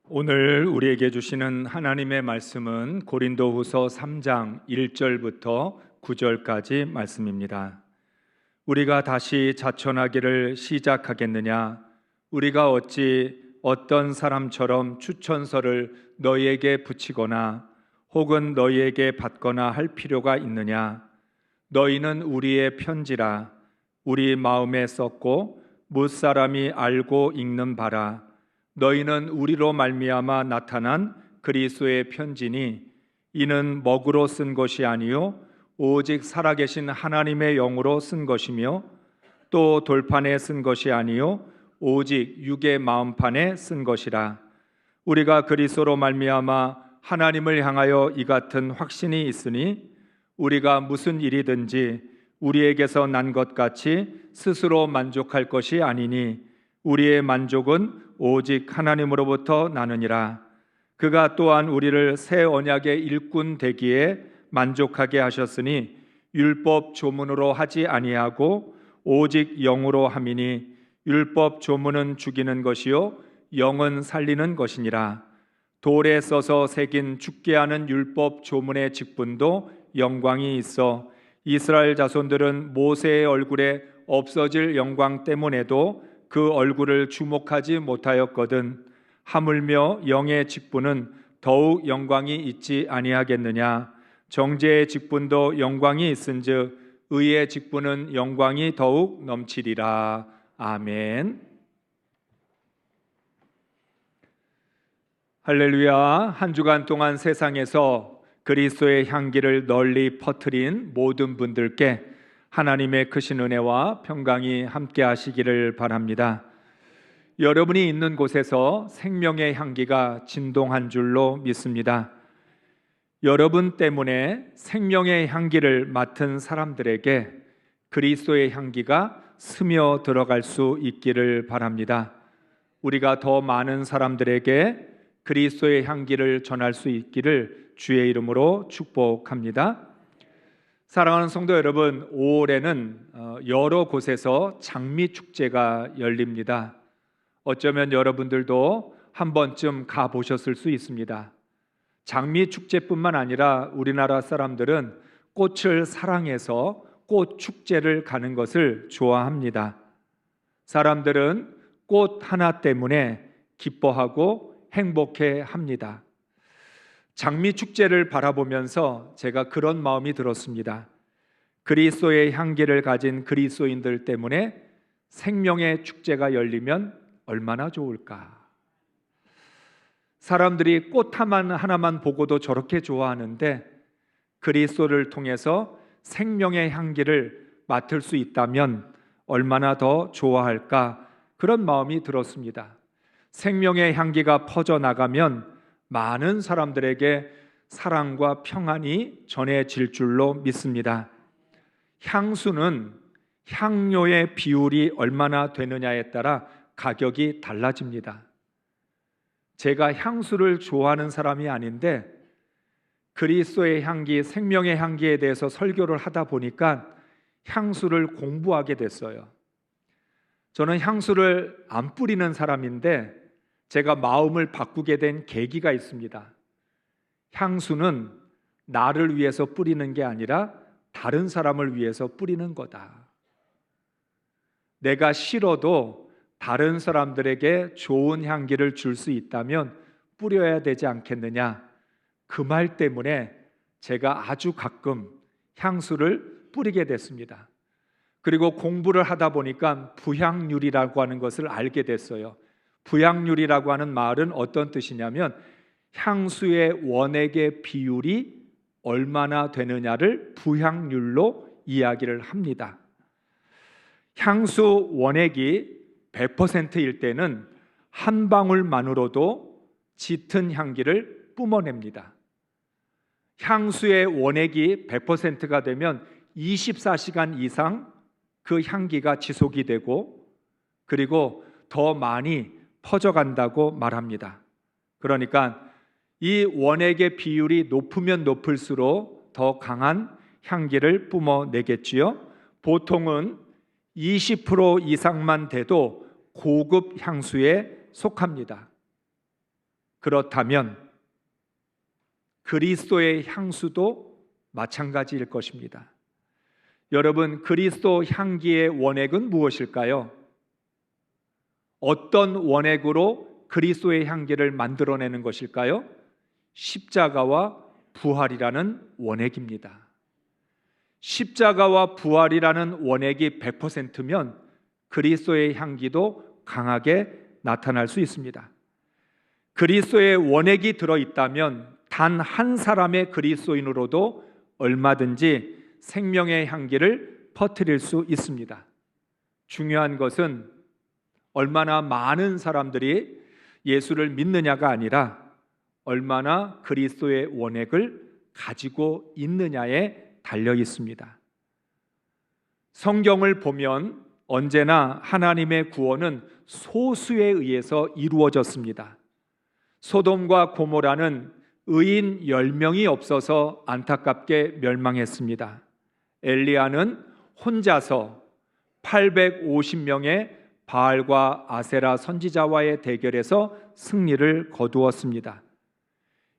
오늘 우리에게 주시는 하나님의 말씀은 고린도후서 3장 1절부터 9절까지 말씀입니다. 우리가 다시 자천하기를 시작하겠느냐? 우리가 어찌 어떤 사람처럼 추천서를 너희에게 붙이거나 혹은 너희에게 받거나 할 필요가 있느냐? 너희는 우리의 편지라. 우리 마음에 썼고 무사람이 알고 읽는 바라. 너희는 우리로 말미암아 나타난 그리스도의 편지니 이는 먹으로 쓴 것이 아니요 오직 살아계신 하나님의 영으로 쓴 것이며 또 돌판에 쓴 것이 아니요 오직 육의 마음판에 쓴 것이라. 우리가 그리스도로 말미암아 하나님을 향하여 이 같은 확신이 있으니 우리가 무슨 일이든지 우리에게서 난 것 같이 스스로 만족할 것이 아니니 우리의 만족은 오직 하나님으로부터 나느니라. 그가 또한 우리를 새 언약의 일꾼 되기에 만족하게 하셨으니 율법 조문으로 하지 아니하고 오직 영으로 함이니 율법 조문은 죽이는 것이요 영은 살리는 것이니라. 돌에 써서 새긴 죽게 하는 율법 조문의 직분도 영광이 있어 이스라엘 자손들은 모세의 얼굴에 없어질 영광 때문에도 그 얼굴을 주목하지 못하였거든. 하물며 영의 직분은 더욱 영광이 있지 아니하겠느냐? 정죄의 직분도 영광이 있은즉 의의 직분은 영광이 더욱 넘치리라. 아멘. 할렐루야. 한 주간 동안 세상에서 그리스도의 향기를 널리 퍼뜨린 모든 분들께 하나님의 크신 은혜와 평강이 함께 하시기를 바랍니다. 여러분이 있는 곳에서 생명의 향기가 진동한 줄로 믿습니다. 여러분 때문에 생명의 향기를 맡은 사람들에게 그리스도의 향기가 스며 들어갈 수 있기를 바랍니다. 우리가 더 많은 사람들에게 그리스도의 향기를 전할 수 있기를 주의 이름으로 축복합니다. 사랑하는 성도 여러분, 5월에는 여러 곳에서 장미 축제가 열립니다. 어쩌면 여러분들도 한 번쯤 가보셨을 수 있습니다. 장미 축제뿐만 아니라 우리나라 사람들은 꽃을 사랑해서 꽃 축제를 가는 것을 좋아합니다. 사람들은 꽃 하나 때문에 기뻐하고 행복해 합니다. 장미 축제를 바라보면서 제가 그런 마음이 들었습니다. 그리스도의 향기를 가진 그리스도인들 때문에 생명의 축제가 열리면 얼마나 좋을까? 사람들이 꽃 하나만 보고도 저렇게 좋아하는데 그리스도를 통해서 생명의 향기를 맡을 수 있다면 얼마나 더 좋아할까? 그런 마음이 들었습니다. 생명의 향기가 퍼져나가면 많은 사람들에게 사랑과 평안이 전해질 줄로 믿습니다. 향수는 향료의 비율이 얼마나 되느냐에 따라 가격이 달라집니다. 제가 향수를 좋아하는 사람이 아닌데 그리스도의 향기, 생명의 향기에 대해서 설교를 하다 보니까 향수를 공부하게 됐어요. 저는 향수를 안 뿌리는 사람인데 제가 마음을 바꾸게 된 계기가 있습니다. 향수는 나를 위해서 뿌리는 게 아니라 다른 사람을 위해서 뿌리는 거다. 내가 싫어도 다른 사람들에게 좋은 향기를 줄 수 있다면 뿌려야 되지 않겠느냐. 그 말 때문에 제가 아주 가끔 향수를 뿌리게 됐습니다. 그리고 공부를 하다 보니까 부향률이라고 하는 것을 알게 됐어요. 부향률이라고 하는 말은 어떤 뜻이냐면 향수의 원액의 비율이 얼마나 되느냐를 부향률로 이야기를 합니다. 향수 원액이 100%일 때는 한 방울만으로도 짙은 향기를 뿜어냅니다. 향수의 원액이 100%가 되면 24시간 이상 그 향기가 지속이 되고 그리고 더 많이 퍼져간다고 말합니다. 그러니까 이 원액의 비율이 높으면 높을수록 더 강한 향기를 뿜어내겠지요. 보통은 20% 이상만 돼도 고급 향수에 속합니다. 그렇다면 그리스도의 향수도 마찬가지일 것입니다. 여러분, 그리스도 향기의 원액은 무엇일까요? 어떤 원액으로 그리스도의 향기를 만들어내는 것일까요? 십자가와 부활이라는 원액입니다. 십자가와 부활이라는 원액이 100%면 그리스도의 향기도 강하게 나타날 수 있습니다. 그리스도의 원액이 들어있다면 단 한 사람의 그리스도인으로도 얼마든지 생명의 향기를 퍼뜨릴 수 있습니다. 중요한 것은 얼마나 많은 사람들이 예수를 믿느냐가 아니라 얼마나 그리스도의 원액을 가지고 있느냐에 달려 있습니다. 성경을 보면 언제나 하나님의 구원은 소수에 의해서 이루어졌습니다. 소돔과 고모라는 의인 10명이 없어서 안타깝게 멸망했습니다. 엘리야는 혼자서 850명의 바알과 아세라 선지자와의 대결에서 승리를 거두었습니다.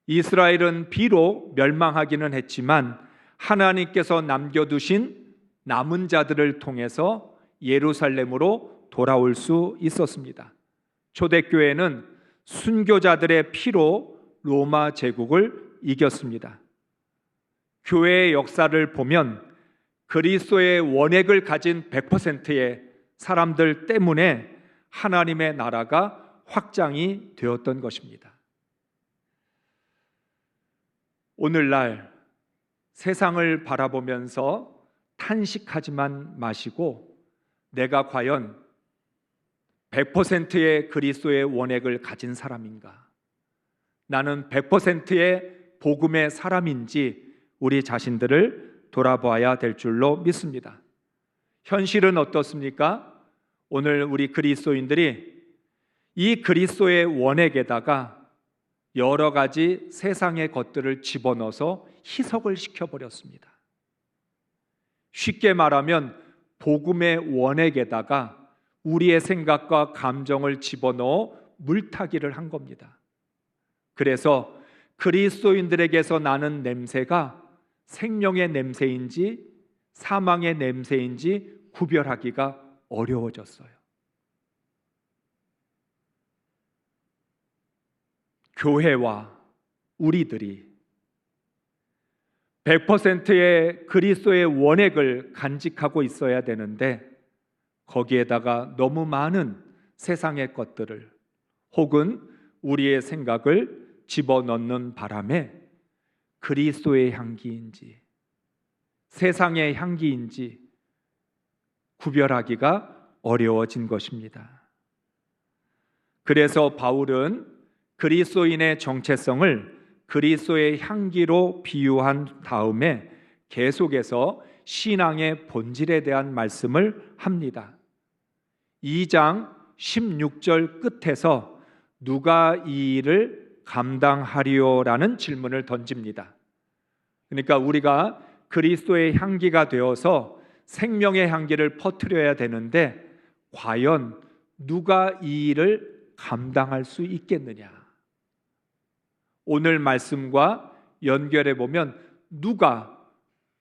이스라엘은 비록 멸망하기는 했지만 하나님께서 남겨두신 남은 자들을 통해서 예루살렘으로 돌아올 수 있었습니다. 초대교회는 순교자들의 피로 로마 제국을 이겼습니다. 교회의 역사를 보면 그리스도의 원액을 가진 100%의 사람들 때문에 하나님의 나라가 확장이 되었던 것입니다. 오늘날 세상을 바라보면서 탄식하지만 마시고 내가 과연 100%의 그리스도의 원액을 가진 사람인가? 나는 100%의 복음의 사람인지 우리 자신들을 돌아봐야 될 줄로 믿습니다. 현실은 어떻습니까? 오늘 우리 그리스도인들이 이 그리스도의 원액에다가 여러 가지 세상의 것들을 집어넣어서 희석을 시켜버렸습니다. 쉽게 말하면 복음의 원액에다가 우리의 생각과 감정을 집어넣어 물타기를 한 겁니다. 그래서 그리스도인들에게서 나는 냄새가 생명의 냄새인지 사망의 냄새인지 구별하기가 어려워졌어요. 교회와 우리들이 100%의 그리스도의 원액을 간직하고 있어야 되는데 거기에다가 너무 많은 세상의 것들을 혹은 우리의 생각을 집어넣는 바람에 그리스도의 향기인지 세상의 향기인지 구별하기가 어려워진 것입니다. 그래서 바울은 그리스도인의 정체성을 그리스도의 향기로 비유한 다음에 계속해서 신앙의 본질에 대한 말씀을 합니다. 2장 16절 끝에서 누가 이 일을 감당하리요라는 질문을 던집니다. 그러니까 우리가 그리스도의 향기가 되어서 생명의 향기를 퍼뜨려야 되는데 과연 누가 이 일을 감당할 수 있겠느냐? 오늘 말씀과 연결해 보면 누가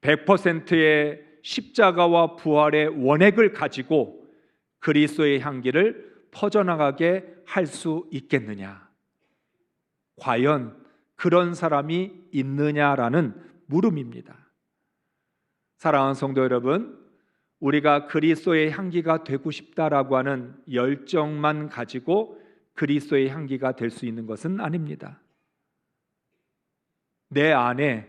100%의 십자가와 부활의 원액을 가지고 그리스도의 향기를 퍼져나가게 할 수 있겠느냐? 과연 그런 사람이 있느냐라는 물음입니다. 사랑하는 성도 여러분, 우리가 그리스도의 향기가 되고 싶다라고 하는 열정만 가지고 그리스도의 향기가 될 수 있는 것은 아닙니다. 내 안에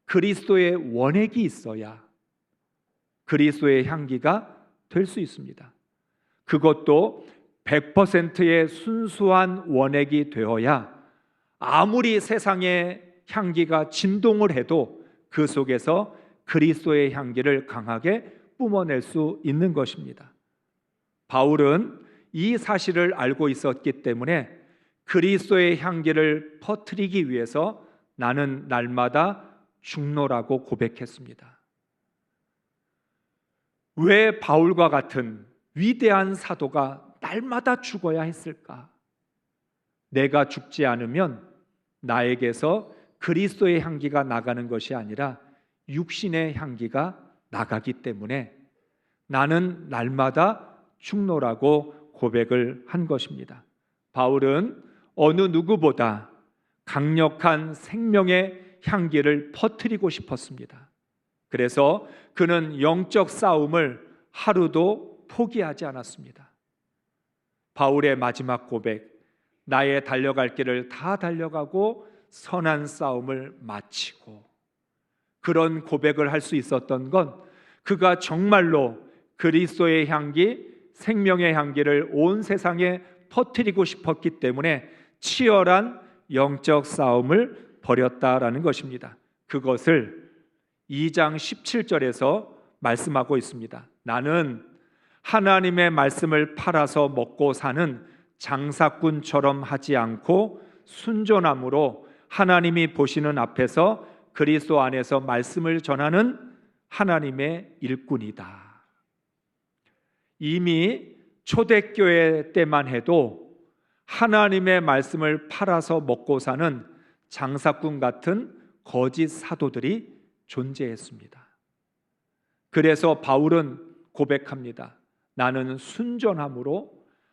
그리스도의 원액이 있어야 그리스도의 향기가 될 수 있습니다. 그것도 100%의 순수한 원액이 되어야 아무리 세상의 향기가 진동을 해도 그 속에서 그리스도의 향기를 강하게 뿜어낼 수 있는 것입니다. 바울은 이 사실을 알고 있었기 때문에 그리스도의 향기를 퍼뜨리기 위해서 나는 날마다 죽노라고 고백했습니다. 왜 바울과 같은 위대한 사도가 날마다 죽어야 했을까? 내가 죽지 않으면 나에게서 그리스도의 향기가 나가는 것이 아니라 육신의 향기가 나가기 때문에 나는 날마다 죽노라고 고백을 한 것입니다. 바울은 어느 누구보다 강력한 생명의 향기를 퍼뜨리고 싶었습니다. 그래서 그는 영적 싸움을 하루도 포기하지 않았습니다. 바울의 마지막 고백, 나의 달려갈 길을 다 달려가고 선한 싸움을 마치고, 그런 고백을 할 수 있었던 건 그가 정말로 그리스도의 향기, 생명의 향기를 온 세상에 퍼뜨리고 싶었기 때문에 치열한 영적 싸움을 벌였다라는 것입니다. 그것을 2장 17절에서 말씀하고 있습니다. 나는 하나님의 말씀을 팔아서 먹고 사는 장사꾼처럼 하지 않고 순전함으로 하나님이 보시는 앞에서 그리스도 안에서 말씀을 전하는 하나님의 일꾼이다. 이미 초대교회 때만 해도 하나님의 말씀을 팔아서 먹고 사는 장사꾼 같은 거짓 사도들이 존재했습니다. 그래서 바울은 고백합니다. 나는 순전함으로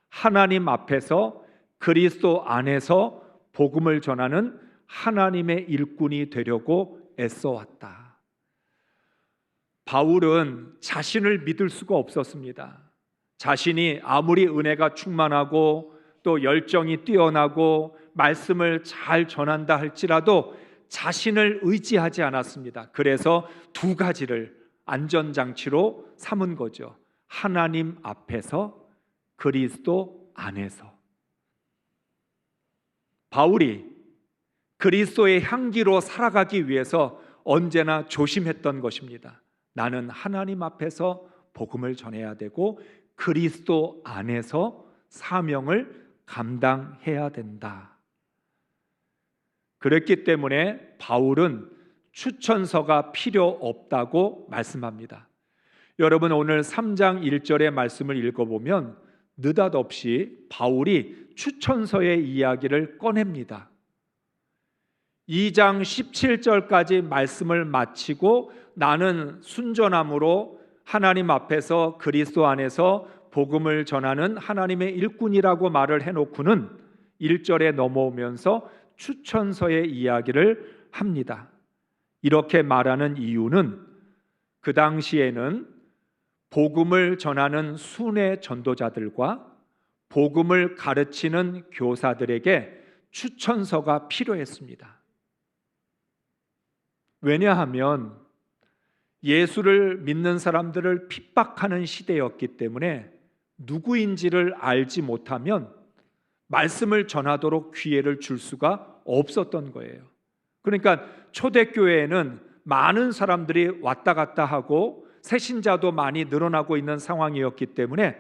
하나님 앞에서 그리스도 안에서 복음을 전하는 하나님의 일꾼이 되려고 애써왔다. 바울은 자신을 믿을 수가 없었습니다. 자신이 아무리 은혜가 충만하고 또 열정이 뛰어나고 말씀을 잘 전한다 할지라도 자신을 의지하지 않았습니다. 그래서 두 가지를 안전장치로 삼은 거죠. 하나님 앞에서, 그리스도 안에서. 바울이 그리스도의 향기로 살아가기 위해서 언제나 조심했던 것입니다. 나는 하나님 앞에서 복음을 전해야 되고 그리스도 안에서 사명을 감당해야 된다. 그랬기 때문에 바울은 추천서가 필요 없다고 말씀합니다. 여러분, 오늘 3장 1절의 말씀을 읽어보면 느닷없이 바울이 추천서의 이야기를 꺼냅니다. 2장 17절까지 말씀을 마치고 나는 순전함으로 하나님 앞에서 그리스도 안에서 복음을 전하는 하나님의 일꾼이라고 말을 해놓고는 1절에 넘어오면서 추천서의 이야기를 합니다. 이렇게 말하는 이유는 그 당시에는 복음을 전하는 순회 전도자들과 복음을 가르치는 교사들에게 추천서가 필요했습니다. 왜냐하면 예수를 믿는 사람들을 핍박하는 시대였기 때문에 누구인지를 알지 못하면 말씀을 전하도록 기회를 줄 수가 없었던 거예요. 그러니까 초대교회에는 많은 사람들이 왔다 갔다 하고 새신자도 많이 늘어나고 있는 상황이었기 때문에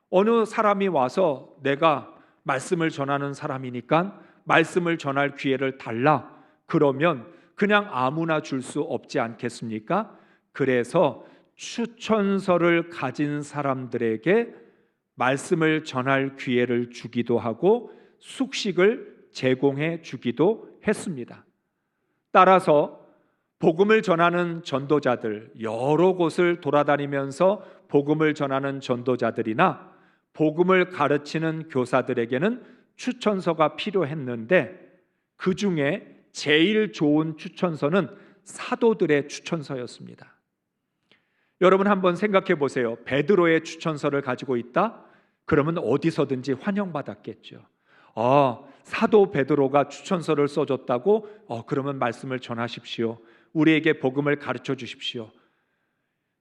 어느 사람이 와서 내가 말씀을 전하는 사람이니까 말씀을 전할 기회를 달라, 그러면 그냥 아무나 줄 수 없지 않겠습니까? 그래서 추천서를 가진 사람들에게 말씀을 전할 기회를 주기도 하고 숙식을 제공해 주기도 했습니다. 따라서 복음을 전하는 전도자들, 여러 곳을 돌아다니면서 복음을 전하는 전도자들이나 복음을 가르치는 교사들에게는 추천서가 필요했는데 그 중에 제일 좋은 추천서는 사도들의 추천서였습니다. 여러분 한번 생각해 보세요. 베드로의 추천서를 가지고 있다? 그러면 어디서든지 환영받았겠죠. 사도 베드로가 추천서를 써줬다고? 그러면 말씀을 전하십시오. 우리에게 복음을 가르쳐 주십시오.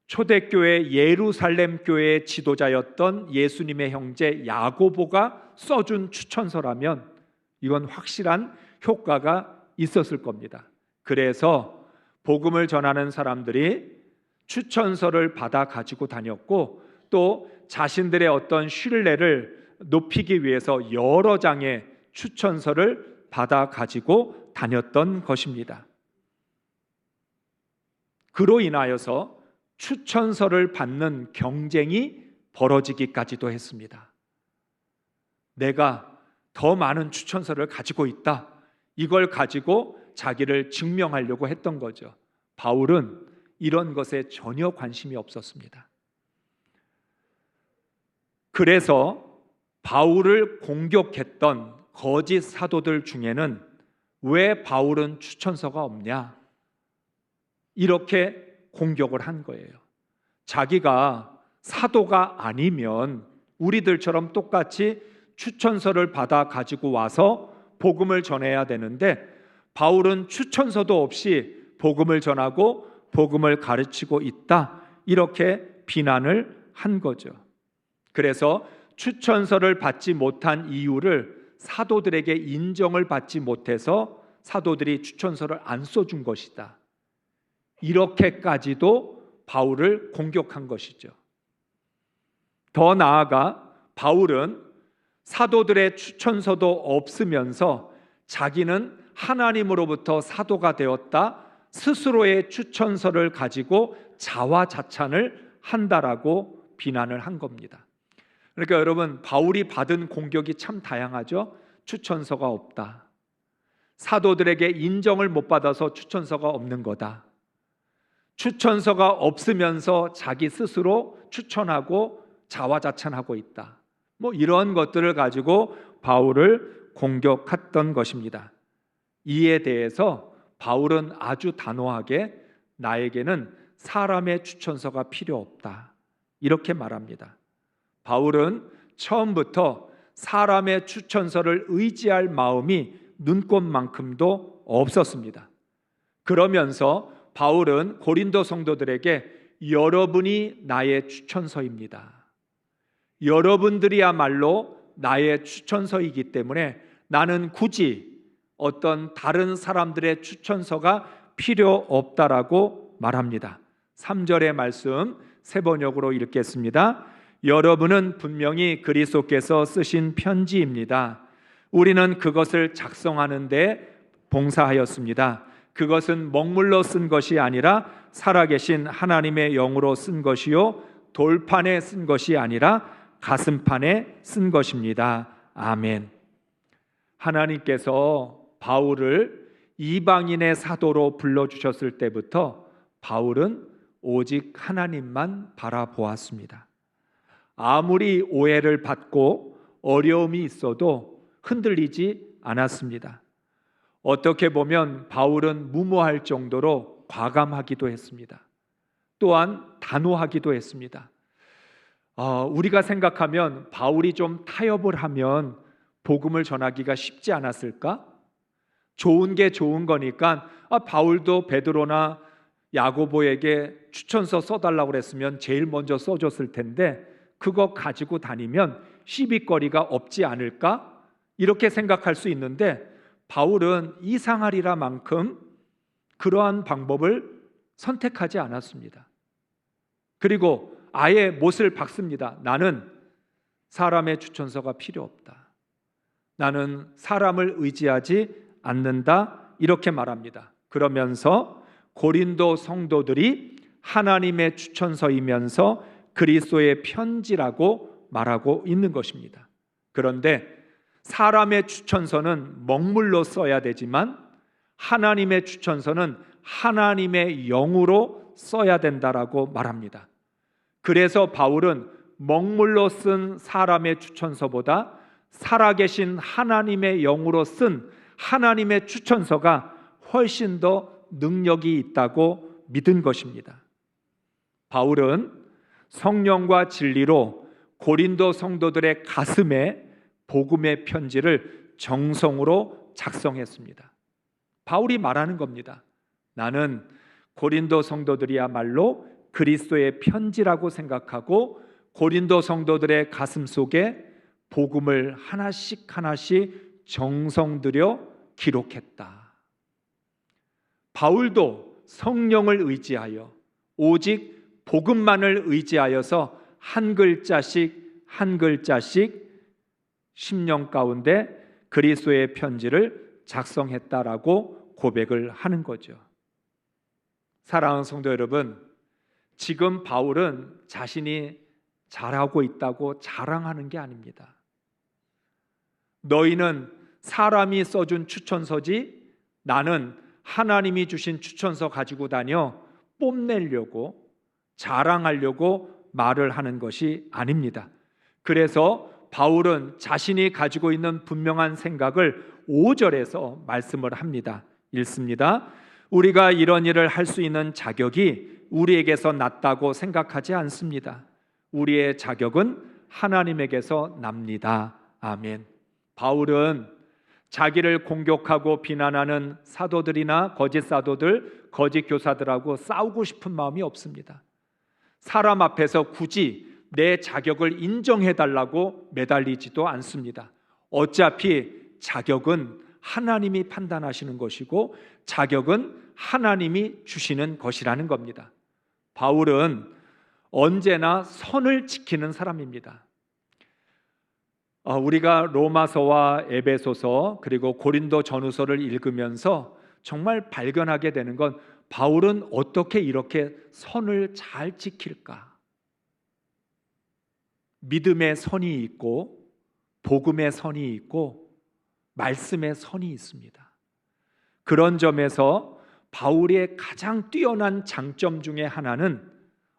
초대교회 예루살렘 교회의 지도자였던 예수님의 형제 야고보가 써준 추천서라면 이건 확실한 효과가 있었을 겁니다. 그래서 복음을 전하는 사람들이 추천서를 받아 가지고 다녔고 또 자신들의 어떤 신뢰를 높이기 위해서 여러 장의 추천서를 받아 가지고 다녔던 것입니다. 그로 인하여서 추천서를 받는 경쟁이 벌어지기까지도 했습니다. 내가 더 많은 추천서를 가지고 있다. 이걸 가지고 자기를 증명하려고 했던 거죠. 바울은 이런 것에 전혀 관심이 없었습니다. 그래서 바울을 공격했던 거짓 사도들 중에는 왜 바울은 추천서가 없냐? 이렇게 공격을 한 거예요. 자기가 사도가 아니면 우리들처럼 똑같이 추천서를 받아 가지고 와서 복음을 전해야 되는데 바울은 추천서도 없이 복음을 전하고 복음을 가르치고 있다. 이렇게 비난을 한 거죠. 그래서 추천서를 받지 못한 이유를 사도들에게 인정을 받지 못해서 사도들이 추천서를 안 써준 것이다. 이렇게까지도 바울을 공격한 것이죠. 더 나아가 바울은 사도들의 추천서도 없으면서 자기는 하나님으로부터 사도가 되었다, 스스로의 추천서를 가지고 자화자찬을 한다라고 비난을 한 겁니다. 그러니까 여러분, 바울이 받은 공격이 참 다양하죠. 추천서가 없다, 사도들에게 인정을 못 받아서 추천서가 없는 거다, 추천서가 없으면서 자기 스스로 추천하고 자화자찬하고 있다, 이런 것들을 가지고 바울을 공격했던 것입니다. 이에 대해서 바울은 아주 단호하게 나에게는 사람의 추천서가 필요 없다, 이렇게 말합니다. 바울은 처음부터 사람의 추천서를 의지할 마음이 눈꼽만큼도 없었습니다. 그러면서 바울은 고린도 성도들에게 여러분이 나의 추천서입니다, 여러분들이야말로 나의 추천서이기 때문에 나는 굳이 어떤 다른 사람들의 추천서가 필요 없다라고 말합니다. 3절의 말씀 세 번역으로 읽겠습니다. 여러분은 분명히 그리스도께서 쓰신 편지입니다. 우리는 그것을 작성하는 데 봉사하였습니다. 그것은 먹물로 쓴 것이 아니라 살아계신 하나님의 영으로 쓴 것이요, 돌판에 쓴 것이 아니라 가슴판에 쓴 것입니다. 아멘. 하나님께서 바울을 이방인의 사도로 불러주셨을 때부터 바울은 오직 하나님만 바라보았습니다. 아무리 오해를 받고 어려움이 있어도 흔들리지 않았습니다. 어떻게 보면 바울은 무모할 정도로 과감하기도 했습니다. 또한 단호하기도 했습니다. 우리가 생각하면 바울이 좀 타협을 하면 복음을 전하기가 쉽지 않았을까? 좋은 게 좋은 거니까 바울도 베드로나 야고보에게 추천서 써달라고 그랬으면 제일 먼저 써줬을 텐데 그거 가지고 다니면 시비거리가 없지 않을까? 이렇게 생각할 수 있는데 바울은 이상하리라 만큼 그러한 방법을 선택하지 않았습니다. 그리고 아예 못을 박습니다. 나는 사람의 추천서가 필요 없다, 나는 사람을 의지하지 않는다, 이렇게 말합니다. 그러면서 고린도 성도들이 하나님의 추천서이면서 그리스도의 편지라고 말하고 있는 것입니다. 그런데 사람의 추천서는 먹물로 써야 되지만 하나님의 추천서는 하나님의 영으로 써야 된다라고 말합니다. 그래서 바울은 먹물로 쓴 사람의 추천서보다 살아계신 하나님의 영으로 쓴 하나님의 추천서가 훨씬 더 능력이 있다고 믿은 것입니다. 바울은 성령과 진리로 고린도 성도들의 가슴에 복음의 편지를 정성으로 작성했습니다. 바울이 말하는 겁니다. 나는 고린도 성도들이야말로 그리스도의 편지라고 생각하고 고린도 성도들의 가슴 속에 복음을 하나씩 하나씩 정성 들여 기록했다. 바울도 성령을 의지하여 오직 복음만을 의지하여서 한 글자씩 한 글자씩 심령 가운데 그리스도의 편지를 작성했다라고 고백을 하는 거죠. 사랑하는 성도 여러분, 지금 바울은 자신이 잘하고 있다고 자랑하는 게 아닙니다. 너희는 사람이 써준 추천서지 나는 하나님이 주신 추천서 가지고 다녀 뽐내려고 자랑하려고 말을 하는 것이 아닙니다. 그래서 바울은 자신이 가지고 있는 분명한 생각을 5절에서 말씀을 합니다. 읽습니다. 우리가 이런 일을 할 수 있는 자격이 우리에게서 났다고 생각하지 않습니다. 우리의 자격은 하나님에게서 납니다. 아멘. 바울은 자기를 공격하고 비난하는 사도들이나 거짓 사도들, 거짓 교사들하고 싸우고 싶은 마음이 없습니다. 사람 앞에서 굳이 내 자격을 인정해달라고 매달리지도 않습니다. 어차피 자격은 하나님이 판단하시는 것이고 자격은 하나님이 주시는 것이라는 겁니다. 바울은 언제나 선을 지키는 사람입니다. 우리가 로마서와 에베소서 그리고 고린도 전후서를 읽으면서 정말 발견하게 되는 건 바울은 어떻게 이렇게 선을 잘 지킬까? 믿음의 선이 있고 복음의 선이 있고 말씀의 선이 있습니다. 그런 점에서 바울의 가장 뛰어난 장점 중에 하나는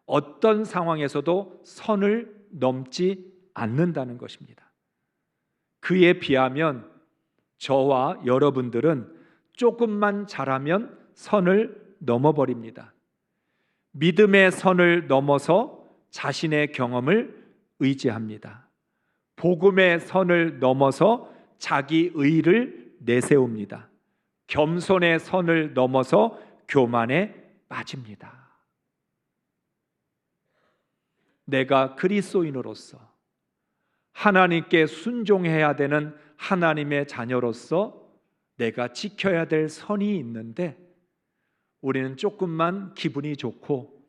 어떤 상황에서도 선을 넘지 않는다는 것입니다. 그에 비하면 저와 여러분들은 조금만 잘하면 선을 넘어버립니다. 믿음의 선을 넘어서 자신의 경험을 의지합니다. 복음의 선을 넘어서 자기 의를 내세웁니다. 겸손의 선을 넘어서 교만에 빠집니다. 내가 그리스도인으로서 하나님께 순종해야 되는 하나님의 자녀로서 내가 지켜야 될 선이 있는데 우리는 조금만 기분이 좋고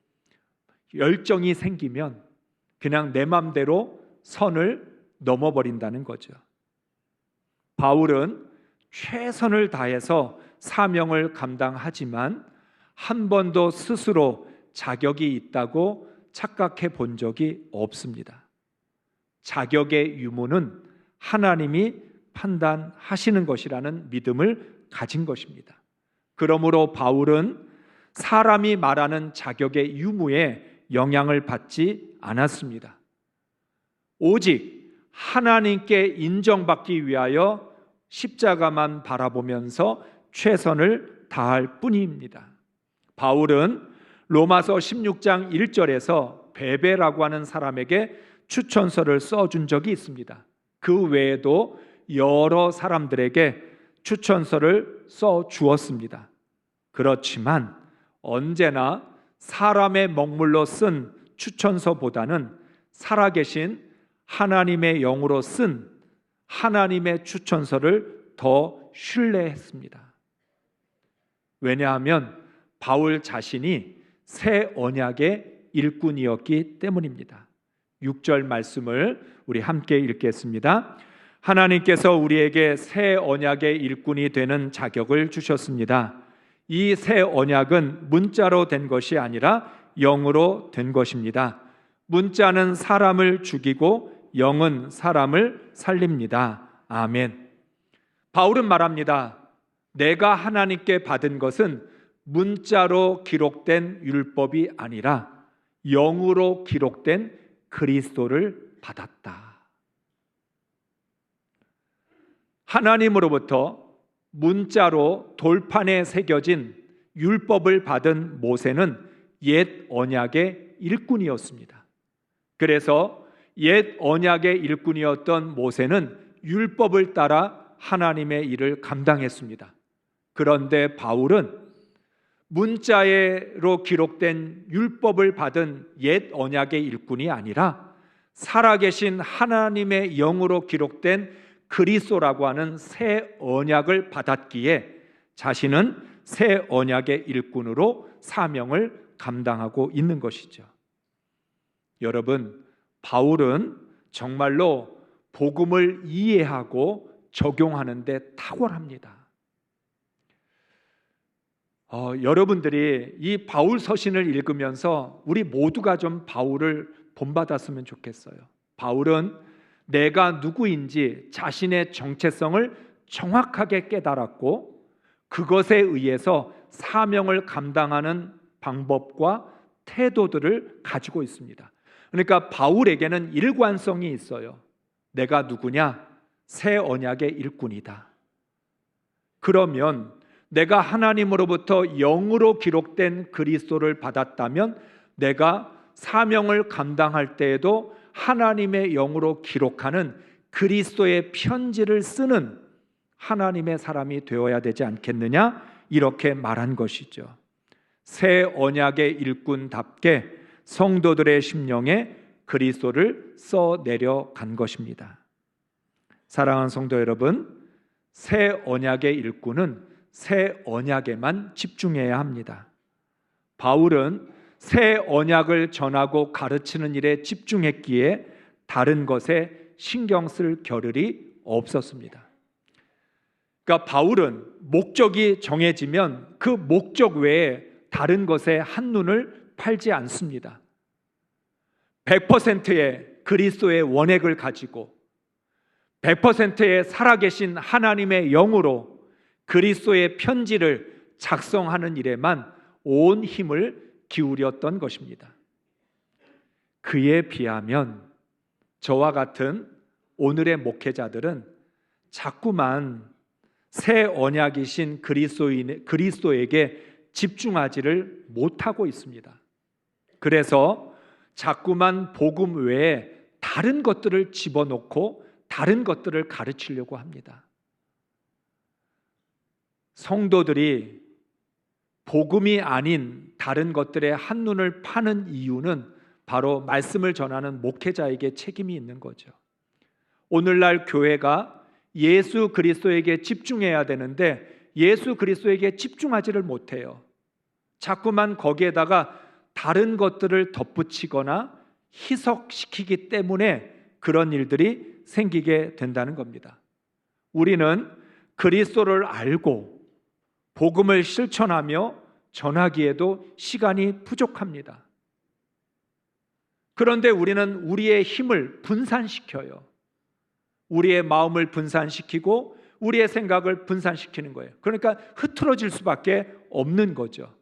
열정이 생기면 그냥 내 맘대로 선을 넘어버린다는 거죠. 바울은 최선을 다해서 사명을 감당하지만 한 번도 스스로 자격이 있다고 착각해 본 적이 없습니다. 자격의 유무는 하나님이 판단하시는 것이라는 믿음을 가진 것입니다. 그러므로 바울은 사람이 말하는 자격의 유무에 영향을 받지 않았습니다. 오직 하나님께 인정받기 위하여 십자가만 바라보면서 최선을 다할 뿐입니다. 바울은 로마서 16장 1절에서 베베라고 하는 사람에게 추천서를 써준 적이 있습니다. 그 외에도 여러 사람들에게 추천서를 써주었습니다. 그렇지만 언제나 사람의 먹물로 쓴 추천서보다는 살아계신 하나님의 영으로 쓴 하나님의 추천서를 더 신뢰했습니다. 왜냐하면 바울 자신이 새 언약의 일꾼이었기 때문입니다. 6절 말씀을 우리 함께 읽겠습니다. 하나님께서 우리에게 새 언약의 일꾼이 되는 자격을 주셨습니다. 이 새 언약은 문자로 된 것이 아니라 영으로 된 것입니다. 문자는 사람을 죽이고 영은 사람을 살립니다. 아멘. 바울은 말합니다. 내가 하나님께 받은 것은 문자로 기록된 율법이 아니라 영으로 기록된 그리스도를 받았다. 하나님으로부터 문자로 돌판에 새겨진 율법을 받은 모세는 옛 언약의 일꾼이었습니다. 그래서 옛 언약의 일꾼이었던 모세는 율법을 따라 하나님의 일을 감당했습니다. 그런데 바울은 문자로 기록된 율법을 받은 옛 언약의 일꾼이 아니라 살아계신 하나님의 영으로 기록된 그리스도라고 하는 새 언약을 받았기에 자신은 새 언약의 일꾼으로 사명을 감당하고 있는 것이죠. 여러분, 바울은 정말로 복음을 이해하고 적용하는 데 탁월합니다. 여러분들이 이 바울 서신을 읽으면서 우리 모두가 좀 바울을 본받았으면 좋겠어요. 바울은 내가 누구인지 자신의 정체성을 정확하게 깨달았고 그것에 의해서 사명을 감당하는 방법과 태도들을 가지고 있습니다. 그러니까 바울에게는 일관성이 있어요. 내가 누구냐? 새 언약의 일꾼이다. 그러면 내가 하나님으로부터 영으로 기록된 그리스도를 받았다면 내가 사명을 감당할 때에도 하나님의 영으로 기록하는 그리스도의 편지를 쓰는 하나님의 사람이 되어야 되지 않겠느냐? 이렇게 말한 것이죠. 새 언약의 일꾼답게 성도들의 심령에 그리스도를 써내려간 것입니다. 사랑하는 성도 여러분, 새 언약의 일꾼은 새 언약에만 집중해야 합니다. 바울은 새 언약을 전하고 가르치는 일에 집중했기에 다른 것에 신경 쓸 겨를이 없었습니다. 그러니까 바울은 목적이 정해지면 그 목적 외에 다른 것에 한눈을 팔지 않습니다. 100%의 그리스도의 원액을 가지고 100%의 살아계신 하나님의 영으로 그리스도의 편지를 작성하는 일에만 온 힘을 기울였던 것입니다. 그에 비하면 저와 같은 오늘의 목회자들은 자꾸만 새 언약이신 그리스도에게 집중하지를 못하고 있습니다. 그래서 자꾸만 복음 외에 다른 것들을 집어넣고 다른 것들을 가르치려고 합니다. 성도들이 복음이 아닌 다른 것들에 한눈을 파는 이유는 바로 말씀을 전하는 목회자에게 책임이 있는 거죠. 오늘날 교회가 예수 그리스도에게 집중해야 되는데 예수 그리스도에게 집중하지를 못해요. 자꾸만 거기에다가 다른 것들을 덧붙이거나 희석시키기 때문에 그런 일들이 생기게 된다는 겁니다. 우리는 그리스도를 알고 복음을 실천하며 전하기에도 시간이 부족합니다. 그런데 우리는 우리의 힘을 분산시켜요. 우리의 마음을 분산시키고 우리의 생각을 분산시키는 거예요. 그러니까 흐트러질 수밖에 없는 거죠.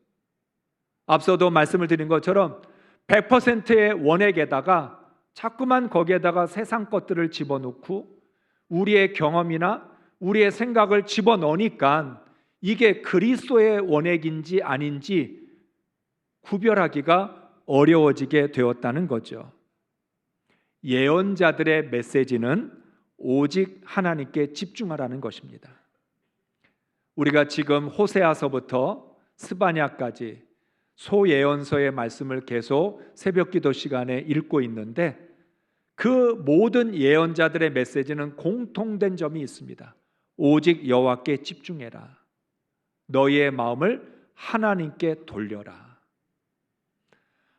앞서도 말씀을 드린 것처럼 100%의 원액에다가 자꾸만 거기에다가 세상 것들을 집어넣고 우리의 경험이나 우리의 생각을 집어넣으니까 이게 그리스도의 원액인지 아닌지 구별하기가 어려워지게 되었다는 거죠. 예언자들의 메시지는 오직 하나님께 집중하라는 것입니다. 우리가 지금 호세아서부터 스바냐까지 소예언서의 말씀을 계속 새벽기도 시간에 읽고 있는데 그 모든 예언자들의 메시지는 공통된 점이 있습니다. 오직 여호와께 집중해라. 너희의 마음을 하나님께 돌려라.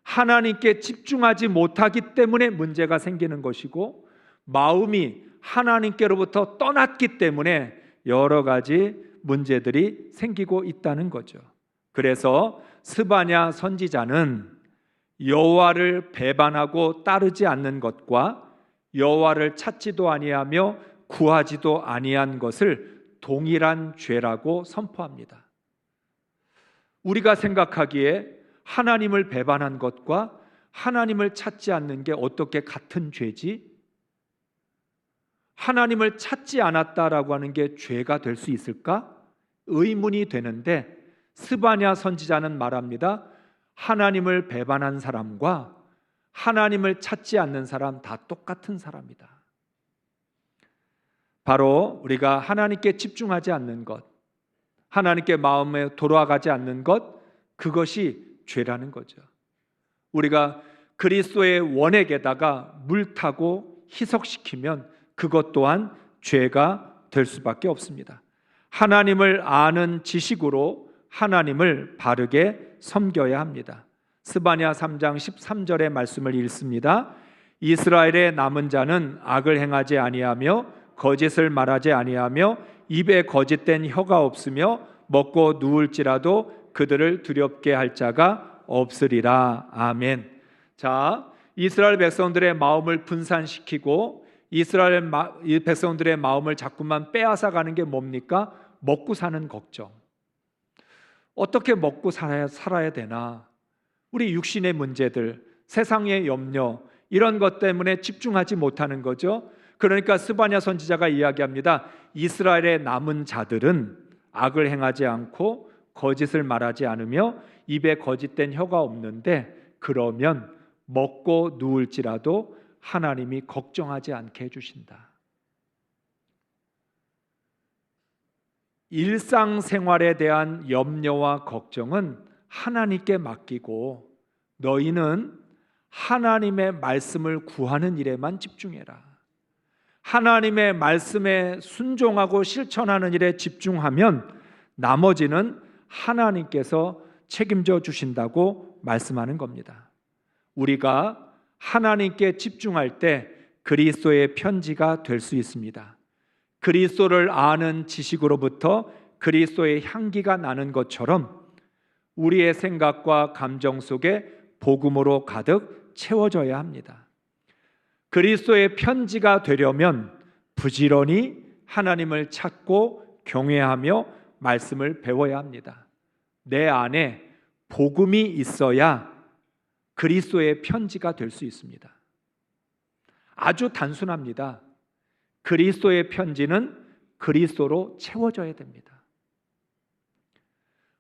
하나님께 집중하지 못하기 때문에 문제가 생기는 것이고 마음이 하나님께로부터 떠났기 때문에 여러 가지 문제들이 생기고 있다는 거죠. 그래서 스바냐 선지자는 여호와를 배반하고 따르지 않는 것과 여호와를 찾지도 아니하며 구하지도 아니한 것을 동일한 죄라고 선포합니다. 우리가 생각하기에 하나님을 배반한 것과 하나님을 찾지 않는 게 어떻게 같은 죄지? 하나님을 찾지 않았다라고 하는 게 죄가 될 수 있을까? 의문이 되는데 스바냐 선지자는 말합니다. 하나님을 배반한 사람과 하나님을 찾지 않는 사람 다 똑같은 사람이다. 바로 우리가 하나님께 집중하지 않는 것, 하나님께 마음에 돌아가지 않는 것, 그것이 죄라는 거죠. 우리가 그리스도의 원액에다가 물 타고 희석시키면 그것 또한 죄가 될 수밖에 없습니다. 하나님을 아는 지식으로 하나님을 바르게 섬겨야 합니다. 스바냐 3장 13절의 말씀을 읽습니다. 이스라엘의 남은 자는 악을 행하지 아니하며 거짓을 말하지 아니하며 입에 거짓된 혀가 없으며 먹고 누울지라도 그들을 두렵게 할 자가 없으리라. 아멘. 자, 이스라엘 백성들의 마음을 분산시키고 이스라엘 이 백성들의 마음을 자꾸만 빼앗아 가는 게 뭡니까? 먹고 사는 걱정. 어떻게 먹고 살아야 되나? 우리 육신의 문제들, 세상의 염려, 이런 것 때문에 집중하지 못하는 거죠. 그러니까 스바냐 선지자가 이야기합니다. 이스라엘의 남은 자들은 악을 행하지 않고 거짓을 말하지 않으며 입에 거짓된 혀가 없는데 그러면 먹고 누울지라도 하나님이 걱정하지 않게 해주신다. 일상생활에 대한 염려와 걱정은 하나님께 맡기고 너희는 하나님의 말씀을 구하는 일에만 집중해라. 하나님의 말씀에 순종하고 실천하는 일에 집중하면 나머지는 하나님께서 책임져 주신다고 말씀하는 겁니다. 우리가 하나님께 집중할 때 그리스도의 편지가 될 수 있습니다. 그리스도를 아는 지식으로부터 그리스도의 향기가 나는 것처럼 우리의 생각과 감정 속에 복음으로 가득 채워져야 합니다. 그리스도의 편지가 되려면 부지런히 하나님을 찾고 경외하며 말씀을 배워야 합니다. 내 안에 복음이 있어야 그리스도의 편지가 될 수 있습니다. 아주 단순합니다. 그리스도의 편지는 그리스도로 채워져야 됩니다.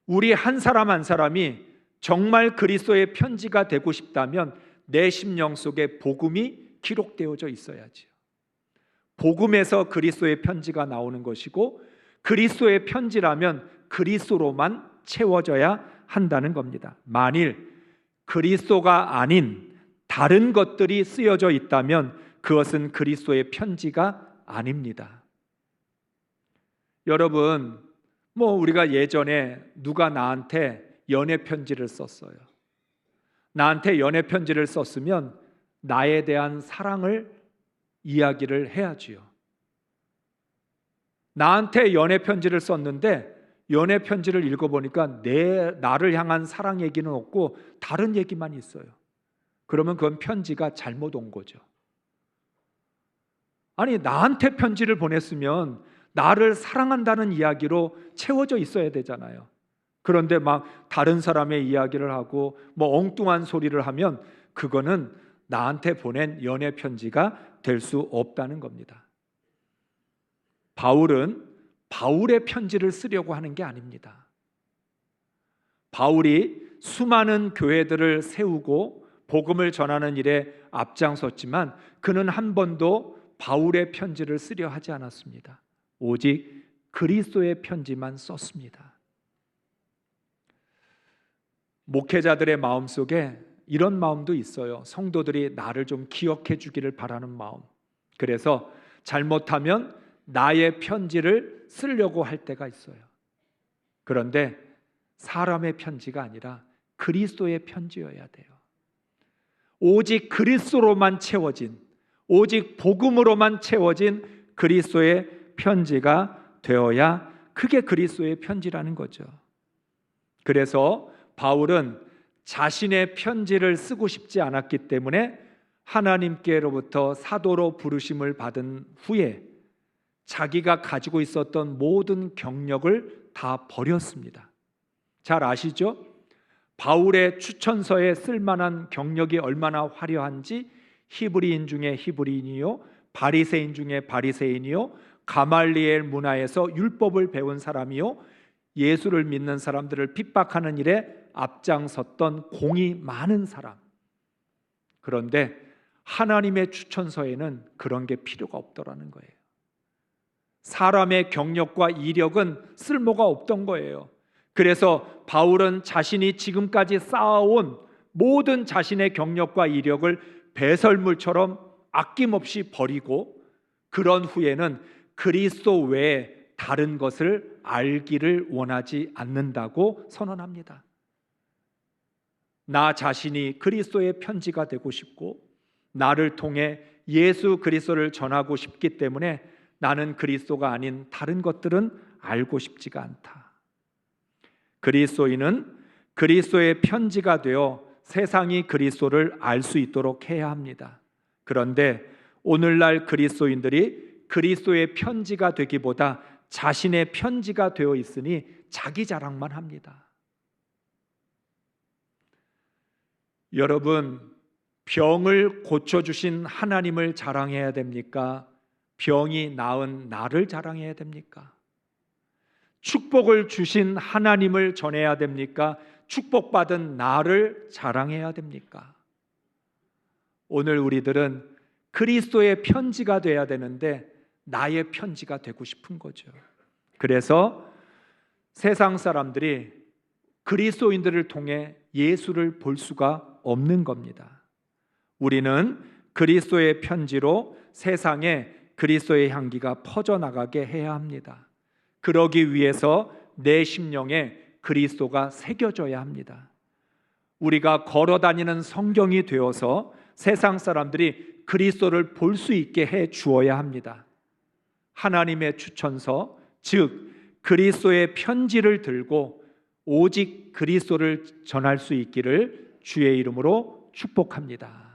우리 한 사람 한 사람이 정말 그리스도의 편지가 되고 싶다면 내 심령 속에 복음이 기록되어져 있어야지요. 복음에서 그리스도의 편지가 나오는 것이고 그리스도의 편지라면 그리스도로만 채워져야 한다는 겁니다. 만일 그리스도가 아닌 다른 것들이 쓰여져 있다면 그것은 그리스도의 편지가 아닙니다. 여러분, 우리가 예전에 누가 나한테 연애 편지를 썼어요. 나한테 연애 편지를 썼으면 나에 대한 사랑을 이야기를 해야지요. 나한테 연애 편지를 썼는데 연애 편지를 읽어보니까 나를 향한 사랑 얘기는 없고 다른 얘기만 있어요. 그러면 그건 편지가 잘못 온 거죠. 아니, 나한테 편지를 보냈으면 나를 사랑한다는 이야기로 채워져 있어야 되잖아요. 그런데 막 다른 사람의 이야기를 하고 엉뚱한 소리를 하면 그거는 나한테 보낸 연애 편지가 될 수 없다는 겁니다. 바울은 바울의 편지를 쓰려고 하는 게 아닙니다. 바울이 수많은 교회들을 세우고 복음을 전하는 일에 앞장섰지만 그는 한 번도 바울의 편지를 쓰려 하지 않았습니다. 오직 그리스도의 편지만 썼습니다. 목회자들의 마음속에 이런 마음도 있어요. 성도들이 나를 좀 기억해 주기를 바라는 마음. 그래서 잘못하면 나의 편지를 쓰려고 할 때가 있어요. 그런데 사람의 편지가 아니라 그리스도의 편지여야 돼요. 오직 그리스도로만 채워진, 오직 복음으로만 채워진 그리스도의 편지가 되어야 그게 그리스도의 편지라는 거죠. 그래서 바울은 자신의 편지를 쓰고 싶지 않았기 때문에 하나님께로부터 사도로 부르심을 받은 후에 자기가 가지고 있었던 모든 경력을 다 버렸습니다. 잘 아시죠? 바울의 추천서에 쓸만한 경력이 얼마나 화려한지 히브리인 중에 히브리인이요, 바리새인 중에 바리새인이요, 가말리엘 문화에서 율법을 배운 사람이요, 예수를 믿는 사람들을 핍박하는 일에 앞장섰던 공이 많은 사람. 그런데 하나님의 추천서에는 그런 게 필요가 없더라는 거예요. 사람의 경력과 이력은 쓸모가 없던 거예요. 그래서 바울은 자신이 지금까지 쌓아온 모든 자신의 경력과 이력을 배설물처럼 아낌없이 버리고 그런 후에는 그리스도 외에 다른 것을 알기를 원하지 않는다고 선언합니다. 나 자신이 그리스도의 편지가 되고 싶고 나를 통해 예수 그리스도를 전하고 싶기 때문에 나는 그리스도가 아닌 다른 것들은 알고 싶지가 않다. 그리스도인은 그리스도의 편지가 되어 세상이 그리스도를 알 수 있도록 해야 합니다. 그런데 오늘날 그리스도인들이 그리스도의 편지가 되기보다 자신의 편지가 되어 있으니 자기 자랑만 합니다. 여러분, 병을 고쳐주신 하나님을 자랑해야 됩니까? 병이 나은 나를 자랑해야 됩니까? 축복을 주신 하나님을 전해야 됩니까? 축복받은 나를 자랑해야 됩니까? 오늘 우리들은 그리스도의 편지가 돼야 되는데 나의 편지가 되고 싶은 거죠. 그래서 세상 사람들이 그리스도인들을 통해 예수를 볼 수가 없는 겁니다. 우리는 그리스도의 편지로 세상에 그리스도의 향기가 퍼져나가게 해야 합니다. 그러기 위해서 내 심령에 그리스도가 새겨져야 합니다. 우리가 걸어다니는 성경이 되어서 세상 사람들이 그리스도를 볼 수 있게 해 주어야 합니다. 하나님의 추천서, 즉 그리스도의 편지를 들고 오직 그리스도를 전할 수 있기를 주의 이름으로 축복합니다.